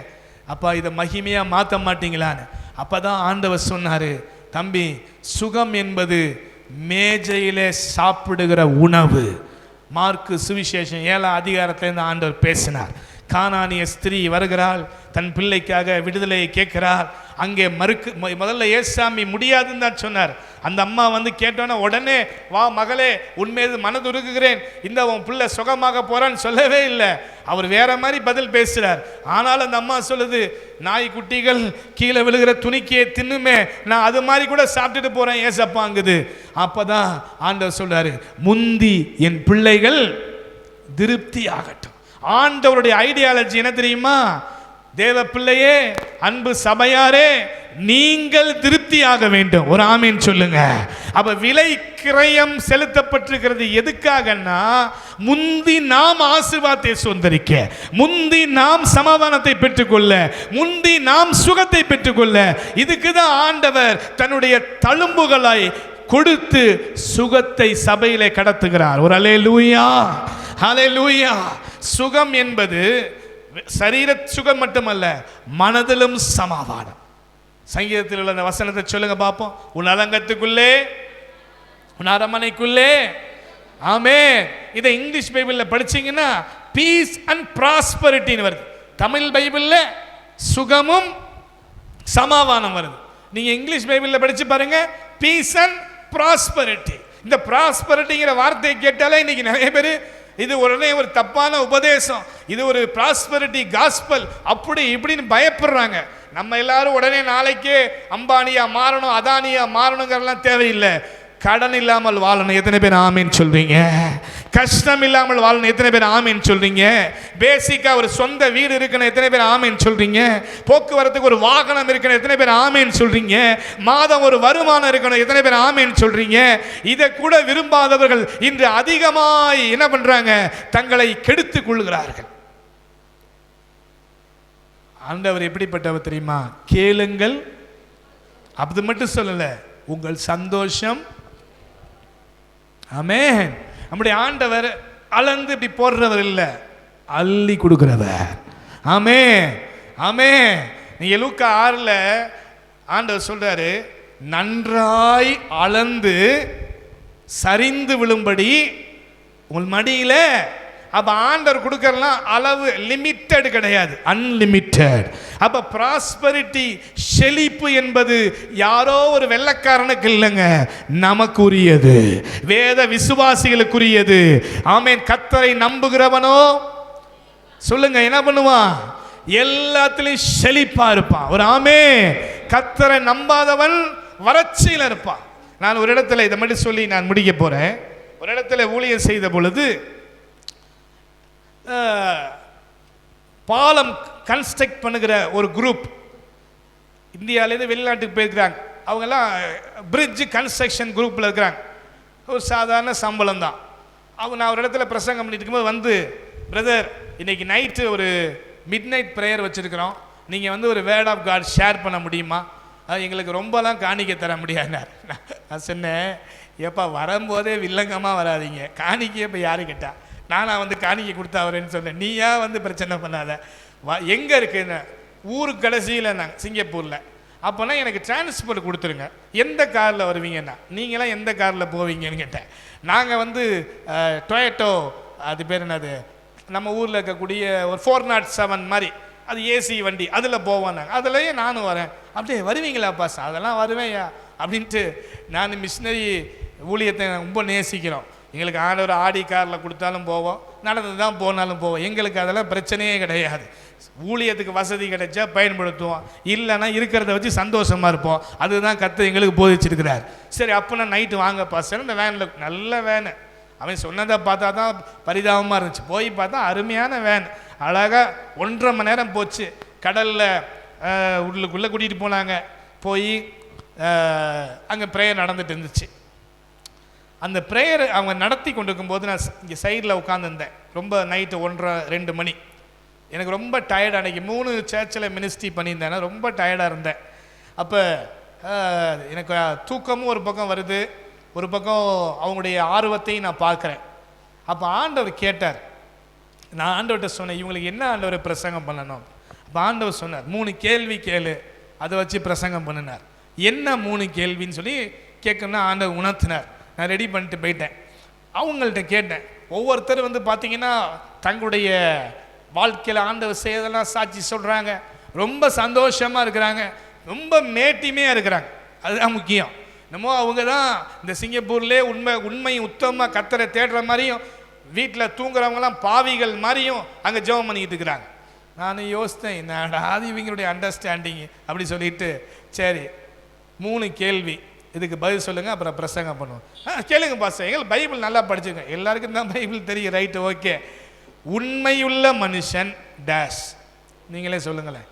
அப்பா இதை மகிமையாக மாற்ற மாட்டீங்களான்னு. அப்போ தான் ஆண்டவர் சொன்னார், தம்பி சுகம் என்பது மேஜையிலே சாப்பிடுகிற உணவு. மார்க்கு சுவிசேஷம் 7ஆம் அதிகாரத்திலிருந்து ஆண்டவர் பேசினார். கானானிய ஸ்திரீ வருகிறாள், தன் பிள்ளைக்காக விடுதலையை கேட்கிறார். அங்கே முதல்ல ஏசாமி முடியாதுன்னு தான் சொன்னார். அந்த அம்மா வந்து கேட்டோன்னே உடனே, வா மகளே உன்மீது மனதுருகுகிறேன், இந்த உன் பிள்ளை சுகமாக போறான்னு சொல்லவே இல்லை. அவர் வேற மாதிரி பதில் பேசுறார். ஆனால் அந்த அம்மா சொல்லுது, நாய்க்குட்டிகள் கீழே விழுகிற துணிக்கையை தின்னுமே, நான் அது மாதிரி கூட சாப்பிட்டுட்டு போறேன் ஏசப்பாங்குது. அப்பதான் ஆண்டவர் சொல்றாரு, முந்தி என் பிள்ளைகள் திருப்தி ஆகட்டும். ஆண்டவருடைய ஐடியாலஜி என்ன தெரியுமா? தேவ பிள்ளையே, அன்பு சபையாரே, நீங்கள் திருப்தி ஆக வேண்டும். ஒரு ஆமீன் சொல்லுங்க. அப்ப விலை கிரயம் செலுத்தப்பட்டிருக்கிறது எதுக்காகன்னா, முந்தி நாம் ஆசீர்வாதத்தை சொந்தரிக்க, முந்தி நாம் சமாதானத்தை பெற்றுக்கொள்ள, முந்தி நாம் சுகத்தை பெற்றுக்கொள்ள. இதுக்கு தான் ஆண்டவர் தன்னுடைய தழும்புகளை கொடுத்து சுகத்தை சபையிலே கடத்துகிறார். ஒரு அல்லேலூயா, ஹல்லேலூயா. சுகம் என்பது சரீர சுகம் மட்டுமல்ல, மனதிலும் சமாதானம். சங்கீதத்தில் உள்ள அந்த வசனத்தை சொல்லுங்க பார்ப்போம். உன் அலங்கத்துக்குள்ளே, உன் அரமனைக்குள்ளே. ஆமென். இதை இங்கிலீஷ் பைபிளில் படிச்சீங்கன்னா பீஸ் அண்ட் ப்ராஸ்பரிட்டின்னு வருது. தமிழ் பைபிளில் சுகமும் சமாதானம் வருது. நீங்க இங்கிலீஷ் பைபிளில் படிச்சு பாருங்க, பீஸ் அண்ட் ப்ராஸ்பரிட்டி. இந்த ப்ராஸ்பரிட்டிங்கிற வார்த்தையை கேட்டாலே இன்னைக்கு நிறைய பேர் இது உடனே ஒரு தப்பான உபதேசம், இது ஒரு ப்ராஸ்பரிட்டி காஸ்பல் அப்படி இப்படின்னு பயப்படுறாங்க. நம்ம எல்லாரும் உடனே நாளைக்கே அம்பானியா மாறணும், அதானியா மாறணுங்கிறலாம் தேவையில்லை. கடன் இல்லாமல் வாழணும், எத்தனை பேர் ஆமீன் சொல்றீங்க? கஷ்டம் இல்லாமல் வாழணும், எத்தனை பேர் ஆமீன் சொல்றீங்க? பேசிக்கா ஒரு சொந்த வீடு இருக்கணும், எத்தனை பேர் ஆமீன் சொல்றீங்க? போக்குவரத்துக்கு ஒரு வாகனம் இருக்கணும், எத்தனை பேர் ஆமீன் சொல்றீங்க? மாதம் ஒரு வருமானம் இருக்கணும், எத்தனை பேர் ஆமீன் சொல்றீங்க? இதை கூட விரும்பாதவர்கள் இன்று அதிகமாய் என்ன பண்றாங்க? தங்களை கெடுத்துக் கொள்கிறார்கள். ஆண்டவர் எப்படிப்பட்டவர் தெரியுமா? கேளுங்கள், அது மட்டும் சொல்லல, உங்கள் சந்தோஷம். ஆமென். நம்முடைய ஆண்டவர் அளந்து இப்படி போடுறவர் இல்லை, அள்ளி கொடுக்கிறவர். ஆமென், ஆமென். நீங்க லூக்கா 6ல் ஆண்டவர் சொல்றாரு, நன்றாய் அளந்து சரிந்து விழும்படி உங்கள் மடியில. அப்ப ஆண்டவர் கொடுக்கறலாம் அளவு லிமிட்டட் கிடையாது, அன்லிமிட்டட். அப்ப பிராஸ்பரிட்டி, செழிப்பு என்பது யாரோ ஒரு வெள்ளைக்காரனுக்கு இல்லைங்க, நமக்குரியது, வேத விசுவாசிகளுக்குரியது. ஆமென். கர்த்தரை நம்புகிறவனோ சொல்லுங்க என்ன பண்ணுவான்? எல்லாத்திலையும் செழிப்பா இருப்பான். ஒரு ஆமென். கர்த்தரை நம்பாதவன் வறட்சியில் இருப்பான். நான் ஒரு இடத்துல இதை மட்டும் சொல்லி நான் முடிக்க போறேன். ஒரு இடத்துல ஊழியர் செய்த பொழுது பாலம் கன்ஸ்ட்ரக்ட் பண்ணுகிற ஒரு குரூப் இந்தியாவிலேருந்து வெளிநாட்டுக்கு போயிருக்கிறாங்க. அவங்கெல்லாம் பிரிட்ஜ் கன்ஸ்ட்ரக்ஷன் குரூப்பில் இருக்கிறாங்க. ஒரு சாதாரண சம்பளம் தான். நான் ஒரு இடத்துல பிரசங்கம் பண்ணிட்டு இருக்கும்போது வந்து, பிரதர் இன்னைக்கு நைட்டு ஒரு மிட் நைட் ப்ரேயர் வச்சுருக்கிறோம், நீங்கள் ஒரு வேர்ட் ஆஃப் காட் ஷேர் பண்ண முடியுமா? எங்களுக்கு ரொம்பலாம் காணிக்க தர முடியாதுனார். நான் சொன்னேன், எப்போ வரும்போதே வில்லங்கமாக வராதிங்க, காணிக்கையே இப்போ யாரு கேட்டா? நானாக காணிக்கை கொடுத்தா வரேன்னு சொன்னேன். நீயா பிரச்சனை பண்ணாத. எங்கே இருக்குன்னு, ஊருக்கு கடைசியில் நாங்கள் சிங்கப்பூரில். அப்போனா எனக்கு டிரான்ஸ்போர்ட் கொடுத்துருங்க. எந்த காரில் வருவீங்கன்னா? நீங்களாம் எந்த காரில் போவீங்கன்னு கேட்டேன். நாங்கள் டொயேட்டோ, அது பேர் என்னது, நம்ம ஊரில் இருக்கக்கூடிய ஒரு 407 மாதிரி, அது ஏசி வண்டி, அதில் போவோம் நாங்கள். அதுலேயே நானும் வரேன். அப்படியே வருவீங்களா பாஸ்? அதெல்லாம் வருவேயா அப்படின்ட்டு. நான் மிஷினரி ஊழியத்தை ரொம்ப நேசிக்கிறோம். எங்களுக்கு ஆண்டவர் ஆடி காரில் கொடுத்தாலும் போவோம், நடந்து தான் போனாலும் போவோம். எங்களுக்கு அதெல்லாம் பிரச்சனையே கிடையாது. ஊழியத்துக்கு வசதி கிடைச்சா பயன்படுத்துவோம், இல்லைன்னா இருக்கிறத வச்சு சந்தோஷமாக இருப்போம். அதுதான் கர்த்தர் எங்களுக்கு போதிச்சிருக்கிறார். சரி, அப்போ நான் நைட்டு வாங்க பாஸ்டர், இந்த வேனில் நல்ல வேனு. அவன் சொன்னதை பார்த்தா தான் பரிதாபமாக இருந்துச்சு. போய் பார்த்தா அருமையான வேன், அழகாக 1.5 மணி நேரம் போச்சு. கடலில் உள்ளுக்குள்ளே கூட்டிகிட்டு போனாங்க. போய் அங்கே ப்ரேயர் நடந்துட்டு இருந்துச்சு. அந்த ப்ரேயர் அவங்க நடத்தி கொண்டு இருக்கும்போது நான் இங்கே சைடில் உட்காந்துருந்தேன். ரொம்ப நைட்டு 1:30-2 மணி. எனக்கு ரொம்ப டயர்டு. அன்றைக்கி 3 சர்ச்சில் மினிஸ்ட்ரி பண்ணியிருந்தேன், ரொம்ப டயர்டாக இருந்தேன். அப்போ எனக்கு தூக்கமும் ஒரு பக்கம் வருது, ஒரு பக்கம் அவங்களுடைய ஆர்வத்தையும் நான் பார்க்குறேன். அப்போ ஆண்டவர் கேட்டார். நான் ஆண்டவர்கிட்ட சொன்னேன், இவங்களுக்கு என்ன ஆண்டவர் பிரசங்கம் பண்ணணும்? அப்போ ஆண்டவர் சொன்னார், 3 கேள்வி கேளு, அதை வச்சு பிரசங்கம் பண்ணினார். என்ன 3 கேள்வின்னு சொல்லி கேட்கணும்னா ஆண்டவர் உணர்த்தினார். நான் ரெடி பண்ணிட்டு போயிட்டேன். அவங்கள்ட்ட கேட்டேன். ஒவ்வொருத்தர் பார்த்தீங்கன்னா தங்களுடைய வாழ்க்கையில் ஆண்டவர் செய்யறதெல்லாம் சாட்சி சொல்கிறாங்க, ரொம்ப சந்தோஷமாக இருக்கிறாங்க, ரொம்ப மேட்டிமையாக இருக்கிறாங்க. அதுதான் முக்கியம். என்னமோ அவங்க தான் இந்த சிங்கப்பூர்லேயே உண்மை உத்தமமாக கர்த்தரை தேடுற மாதிரியும், வீட்டில் தூங்குறவங்களாம் பாவிகள் மாதிரியும் அங்கே ஜெபம் பண்ணிக்கிட்டு இருக்கிறாங்க. நான் யோசித்தேன், என்னடா இவங்களுடைய அண்டர்ஸ்டாண்டிங் அப்படி சொல்லிட்டு, சரி 3 கேள்வி, இதுக்கு பதில் சொல்லுங்கள், அப்புறம் பிரசங்கம் பண்ணுவோம். கேளுங்க பாஸ்டர், எங்களுக்கு பைபிள் நல்லா படிச்சுருக்கோம். எல்லாருக்கும் தான் பைபிள் தெரியும், ரைட்டு, ஓகே. உண்மையுள்ள மனுஷன் டேஷ், நீங்களே சொல்லுங்களேன்.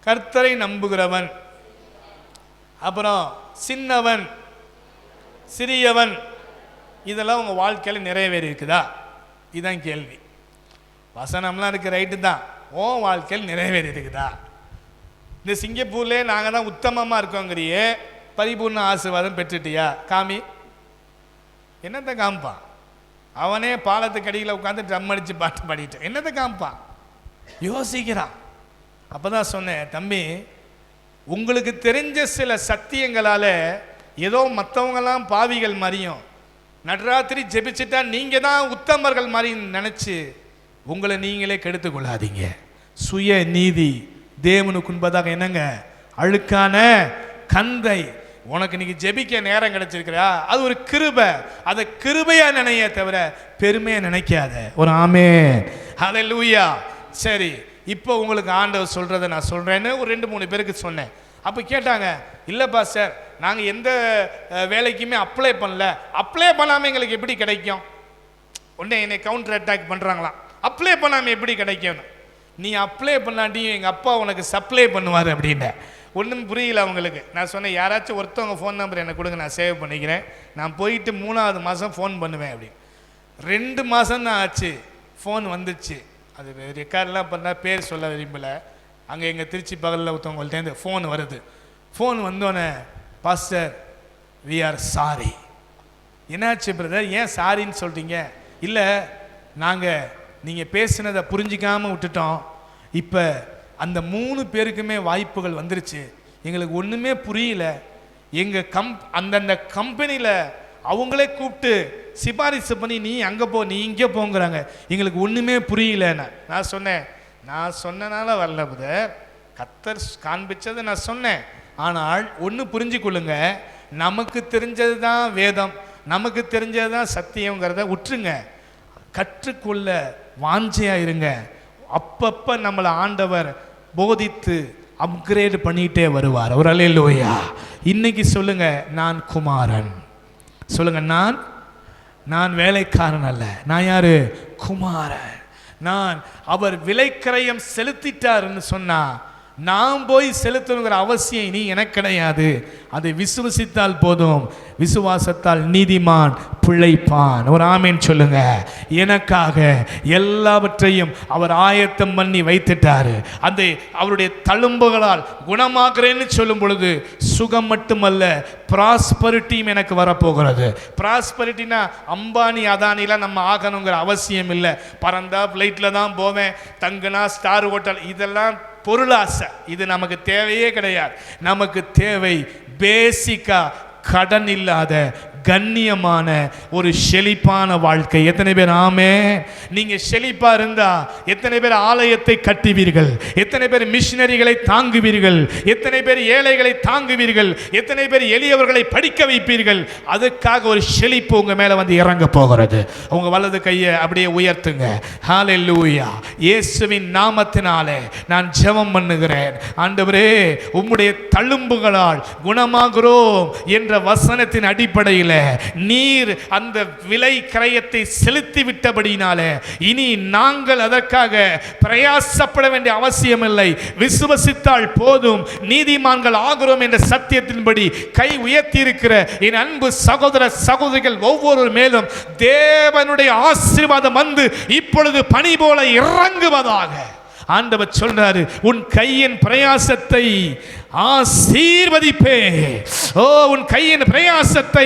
கர்த்தரை நம்புகிறவன், அப்புறம் சின்னவன், சிறியவன், இதெல்லாம் உங்கள் வாழ்க்கையில் நிறைவேறி இருக்குதா? இதுதான் கேள்வி. வசனம்லாம் இருக்குது, ரைட்டு தான். உன் வாழ்க்கையில் நிறைவேறி இருக்குதா? இந்த சிங்கப்பூர்லேயே நாங்கள் தான் உத்தமமாக இருக்கோங்கிறியே, பரிபூர்ண ஆசீர்வாதம் பெற்றுட்டியா? காமி. என்னத்தை காமிப்பான்? அவனே பாலத்துக்கு அடியில் உட்காந்து ட்ரம் அடித்து பாட்டு பாடிட்டு என்னத்தை காமிப்பான்? யோசிக்கிறான். அப்போ தான் சொன்னேன், தம்பி உங்களுக்கு தெரிஞ்ச சில சத்தியங்களால் ஏதோ மற்றவங்கெல்லாம் பாவிகள் மாதிரியும், நடுராத்திரி ஜெபிச்சுட்டா நீங்கள் தான் உத்தமர்கள் மாதிரி நினச்சி உங்களை நீங்களே கெடுத்து கொள்ளாதீங்க. சுய நீதி தேவனுக்கு உண்பதாக என்னங்க? அழுக்கான கந்தை. உனக்கு இன்னைக்கு ஜெபிக்க நேரம் கிடைச்சிருக்கிறா, அது ஒரு கிருபை. அதை கிருபையா நினைய தவிர பெருமையா நினைக்காத. ஒரு ஆமென், ஹல்லேலூயா. சரி, இப்போ உங்களுக்கு ஆண்டவர் சொல்கிறத நான் சொல்கிறேன்னு ஒரு 2-3 பேருக்கு சொன்னேன். அப்போ கேட்டாங்க, இல்லைப்பா சார், நாங்கள் எந்த வேலைக்குமே அப்ளை பண்ணல, அப்ளை பண்ணாமல் எங்களுக்கு எப்படி கிடைக்கும்? உடனே என்னை கவுண்டர் அட்டாக் பண்ணுறாங்களாம், அப்ளை பண்ணாமல் எப்படி கிடைக்கும்னு. நீ அப்ளை பண்ணாட்டியும் எங்கள் அப்பா உனக்கு சப்ளை பண்ணுவார் அப்படின்ன. ஒன்றும் புரியல அவங்களுக்கு. நான் சொன்னேன், யாராச்சும் ஒருத்தவங்க ஃபோன் நம்பர் எனக்கு கொடுங்க, நான் சேவ் பண்ணிக்கிறேன், நான் போயிட்டு 3வது மாதம் ஃபோன் பண்ணுவேன் அப்படின்னு. 2 மாதம் தான் ஆச்சு, ஃபோன் வந்துச்சு. அது ரெக்கார்டெலாம் பண்ணால் பேர் சொல்ல விரும்பலை. அங்கே எங்கள் திருச்சி பகலில் ஒருத்தவங்கள்ட்டேருந்து ஃபோன் வருது. ஃபோன் வந்தோடனே, பாஸ்டர் வி ஆர் சாரி. என்னாச்சு பிரதர், ஏன் சாரின்னு சொல்கிறீங்க? இல்லை, நாங்கள் நீங்கள் பேசுனதை புரிஞ்சிக்காமல் விட்டுட்டோம். இப்போ அந்த 3 பேருக்குமே வாய்ப்புகள் வந்துருச்சு, எங்களுக்கு ஒன்றுமே புரியல. எங்கள் அந்தந்த கம்பெனியில் அவங்களே கூப்பிட்டு சிபாரிசு பண்ணி நீ அங்கே போ, நீ இங்கே போங்கிறாங்க, எங்களுக்கு ஒன்றுமே புரியலன்னு. நான் சொன்னேன், நான் சொன்னனால வரல புதர், கர்த்தர் காண்பிச்சதை நான் சொன்னேன். ஆனால் ஒன்று புரிஞ்சு கொள்ளுங்க, நமக்கு தெரிஞ்சது தான் வேதம், நமக்கு தெரிஞ்சது தான் சத்தியங்கிறத விட்டுருங்க. கற்றுக்கொள்ள வாஞ்சையாக இருங்க. அப்பப்போ நம்மளை ஆண்டவர் போதித்து அப்கிரேட் பண்ணிகிட்டே வருவார். ஒரு அல்லேலூயா. இன்னைக்கு சொல்லுங்க, நான் குமாரன். சொல்லுங்க, நான் வேலைக்காரன் அல்ல, நான் யாரு? குமாரன். நான் அவர் விலைக்கிரயம் செலுத்திட்டாருன்னு சொன்னா நான் போய் செலுத்தணுங்கிற அவசியம் இனி எனக்கு கிடையாது. அதை விசுவசித்தால் போதும். விசுவாசத்தால் நீதிமான் பிழைப்பான். ஒரு ஆமேன் சொல்லுங்க. எனக்காக எல்லாவற்றையும் அவர் ஆயத்தம் பண்ணி வைத்துட்டாரு. அந்த அவருடைய தழும்புகளால் குணமாக்குறேன்னு சொல்லும் பொழுது சுகம் மட்டுமல்ல, ப்ராஸ்பரிட்டியும் எனக்கு வரப்போகிறது. ப்ராஸ்பரிட்டினா அம்பானி அதானிலாம் நம்ம ஆகணுங்கிற அவசியம் இல்லை. பறந்தா ஃப்ளைட்டில் தான் போவேன், தங்குனா ஸ்டார் ஹோட்டல், இதெல்லாம் பொருளாசை. இது நமக்கு தேவையே கிடையாது. நமக்கு தேவை பேசிக்கா கடன் இல்லாத கண்ணியமான ஒரு செழிப்பான வாழ்க்கை. எத்தனை பேர் ஆமே? நீங்க செழிப்பா இருந்தா எத்தனை பேர் ஆலயத்தை கட்டுவீர்கள்? எத்தனை பேர் மிஷனரிகளை தாங்குவீர்கள்? எத்தனை பேர் ஏழைகளை தாங்குவீர்கள்? எத்தனை பேர் எளியவர்களை படிக்க வைப்பீர்கள்? அதுக்காக ஒரு செழிப்பு உங்க மேல வந்து இறங்க போகிறது. உங்க வலது கையை அப்படியே உயர்த்துங்க. ஹல்லேலூயா. இயேசுவின் நாமத்தினாலே நான் ஜெபம் பண்ணுகிறேன். ஆண்டவரே, உம்முடைய தழும்புகளால் குணமாகிறோம் என்ற வசனத்தின் அடிப்படையில் நீர் அந்த விலை கிரயத்தை செலுத்தி விட்டபடினாலே இனி நாங்கள் அதற்காக பிரயாசப்பட வேண்டிய அவசியம் இல்லை. விசுவசித்தால் போதும், நீதிமான்கள் ஆகிறோம் என்ற சத்தியத்தின்படி கை உயர்த்தி இருக்கிற என் அன்பு சகோதர சகோதரிகள் ஒவ்வொரு மேலும் தேவனுடைய ஆசீர்வாதம் வந்து இப்பொழுது பனி போல இறங்குவதாக. ஆண்டவர் சொல்றாரு, உன் கையின் பிரயாசத்தை ஆசீர்வதிப்பே. ஓ, உன் கையின் பிரயாசத்தை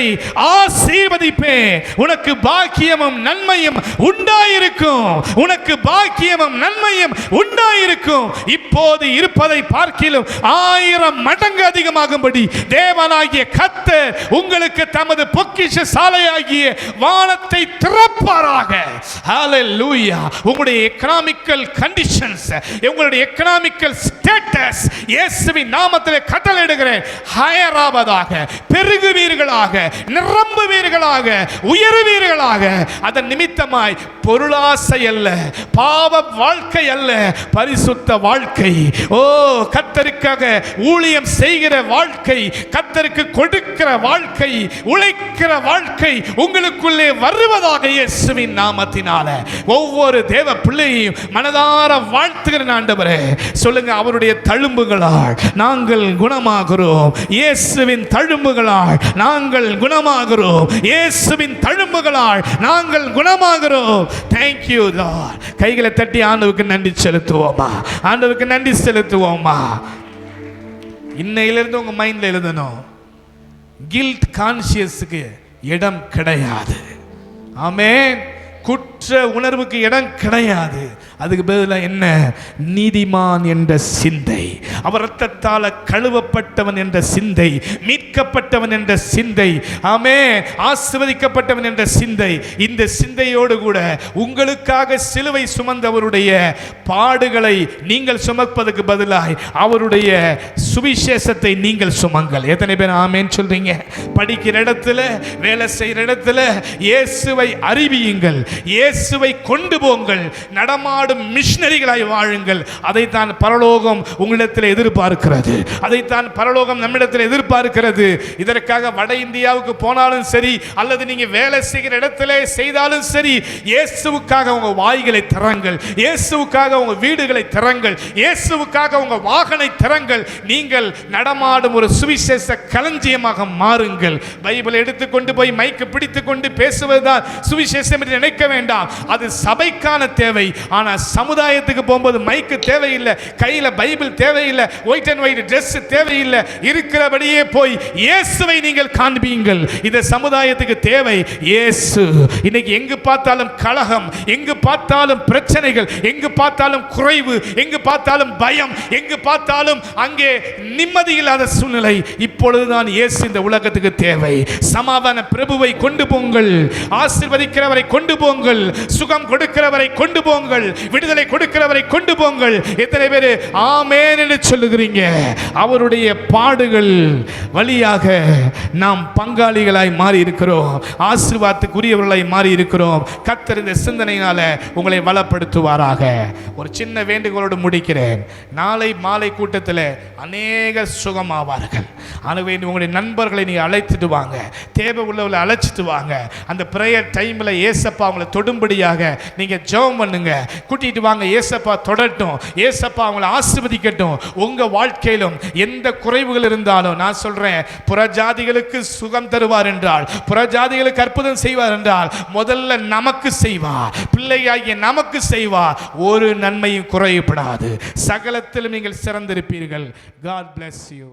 ஆசீர்வதிப்பே. உனக்கு பாக்கியமும் நன்மையும் உண்டாயிருக்கும். உனக்கு பாக்கியமும் நன்மையும் உண்டாயிருக்கும். இப்போது இருப்பதை பார்க்கிலும் 1000 மடங்கு அதிகமாகும்படி தேவனாகிய கர்த்தர் உங்களுக்கு தமது பொக்கிஷ சாலையாகிய வானத்தை திறப்பாராக. ஹல்லேலூயா. உங்களுடைய எக்கனாமிக்கல் கண்டிஷன்ஸ், உங்களுடைய எக்கனாமிக்கல் ஸ்டேட்டஸ் இயேசுவின் நாமத்திலே கட்டளையிடுகிறேன், ஹையர் ஆவதாக, பெருகுவீர்களாக, நிரம்புவீர்களாக, உயருவீர்களாக. அதன் நிமித்தமாய் பொருளாசை அல்ல, பாவ வாழ்க்கை அல்ல, பரிசுத்த வாழ்க்கை. ஓ, கர்த்தருக்காக ஊழியம் செய்கிற வாழ்க்கை, கர்த்தருக்கு கொடுக்கிற வாழ்க்கை, உழைக்கிற வாழ்க்கை உங்களுக்குள்ளே வருவதாக இயேசுவின் நாமத்தினால ஒவ்வொரு தேவ பிள்ளையையும் மனதார வாழ்த்துகிற ஆண்டவரே. சொல்லுங்க, அவருடைய தழும்புகளால் நாங்கள் குணமாகிறோம். இயேசுவின் தழும்புகளால் நாங்கள் குணமாகிறோம். இயேசுவின் தழும்புகளால் நாங்கள் குணமாகிறோம். Thank you Lord. கைகளை தட்டி ஆண்டவருக்கு நன்றி செலுத்துவோமா? ஆண்டவருக்கு நன்றி செலுத்துவோமா? இன்னையிலிருந்து உங்க மைண்ட்ல எழுதணும், கில்ட் கான்சியஸுக்கு இடம் கிடையாது. ஆமென். குற்ற உணர்வுக்கு இடம் கிடையாது. அதுக்கு பதிலாக என்ன? நீதிமான் என்ற சிந்தை. அவர் இரத்தத்தால் கழுவப்பட்டவன் என்ற சிந்தை, மீட்கப்பட்டவன் என்ற சிந்தை, ஆமென், ஆசீர்வதிக்கப்பட்டவன் என்ற சிந்தை, இந்த சிந்தையோடு கூட உங்களுக்காக சிலுவை சுமந்தவருடைய பாடுகளை நீங்கள் சுமப்பதற்கு பதிலாய் அவருடைய சுவிசேஷத்தை நீங்கள் சுமங்கள். எத்தனை பேர் ஆமென் சொல்றீங்க? படிக்கிற இடத்துல, வேலை செய்கிற இடத்துல இயேசுவை அறிவியுங்கள், இயேசுவை கொண்டு போங்கள், நடமாடும் மிஷனரிகளாய் வாழுங்கள். அதைத்தான் பரலோகம் உங்களிடத்தில் எதிர்பார்க்கிறது, அதைத்தான் பரலோகம் நம்மிடத்தில் எதிர்பார்க்கிறது. இதற்காக வட இந்தியாவுக்கு போனாலும் சரி, அல்லது நீங்க வேலை செய்கிற இடத்துல செய்தாலும் சரி, இயேசுவுக்காக உங்க வாய்களை திறங்கள், இயேசுவுக்காக உங்க வீடுகளை திறங்கள், இயேசுவுக்காக உங்க வாகனை திறங்கள். நீங்கள் நடமாடும் ஒரு சுவிசேஷ களஞ்சியமாக மாறுங்கள். பைபிளை எடுத்துக்கொண்டு போய் மைக்கு பிடித்துக் கொண்டு பேசுவதுதான் சுவிசேஷம் என்று நினைக்க வேண்டாம். அது சபைக்கான தேவை. ஆனால் சமுதாயத்துக்கு போகும்போது மைக்கு தேவையில்லை, கையில் பைபிள் தேவையில்லை, ஒயிட் அண்ட் ஒயிட் ட்ரெஸ் தேவையில்லை. இருக்கிறபடியே போய் இயேசுவை நீங்கள் காண்பீங்கள். இந்த சமுதாயத்துக்கு தேவை இயேசு. இன்னைக்கு எங்கு பார்த்தாலும் கலகம், எங்கு பார்த்தாலும் பிரச்சனைகள், எங்கு பார்த்தாலும் குறைவு, எங்கு பார்த்தாலும் பயம், எங்கு பார்த்தாலும் அங்கே நிம்மதி இல்லாத சூழ்நிலை. இப்பொழுதுதான் இயேசு இந்த உலகத்துக்கு தேவை. சமாதான பிரபுவை கொண்டு போங்கள், ஆசீர்வதிக்கிறவரை கொண்டு போங்கள், சுகம் கொடுக்கிறவரை கொண்டு போங்கள், விடுதலை கொடுக்கிறவரை கொண்டு போங்கள். எத்தனை பேர் ஆமென் என்று சொல்லுகிறீங்க? அவருடைய பாடுகள் வழியாக நாம் பங்காளிகளாய் மாறி இருக்கிறோம், ஆசீர்வாதத்துக்குரியவர்களாய் மாறி இருக்கிறோம். கர்த்தர் இந்த சிந்தனையினால உங்களை வளப்படுத்துவாராக. ஒரு சின்ன வேண்டுகோளோடு முடிக்கிறேன். நாளை மாலை கூட்டத்தில் அநேக சுகமாவார்கள். ஆகவே உங்களுடைய நண்பர்களை நீங்க அழைத்துட்டு வாங்க, தேவை உள்ளவர்களை அழைச்சிட்டு வாங்க. அந்த பிரேயர் டைம்ல ஏசப்பா அவங்களை தொடும்படியாக நீங்க ஜெபம் பண்ணுங்க, கூட்டிட்டு வாங்க. ஏசப்பா தொடட்டும், ஏசப்பா அவங்களை ஆசீர்வதிக்கட்டும். உங்க வாழ்க்கையிலும் எந்த குறைவுகள் இருந்தாலும் நான் சொல்றேன், புறஜாதிகளுக்கு சுகம் தருவார் என்றால், புறஜாதிகளுக்கு அற்புதம் செய்வார் என்றால், முதல்ல நமக்கு செய்வார், பிள்ளையாகிய நமக்கு செய்வார். ஒரு நன்மையும் குறையப்படாது. சகலத்திலும் நீங்கள் சிறந்திருப்பீர்கள். God bless you.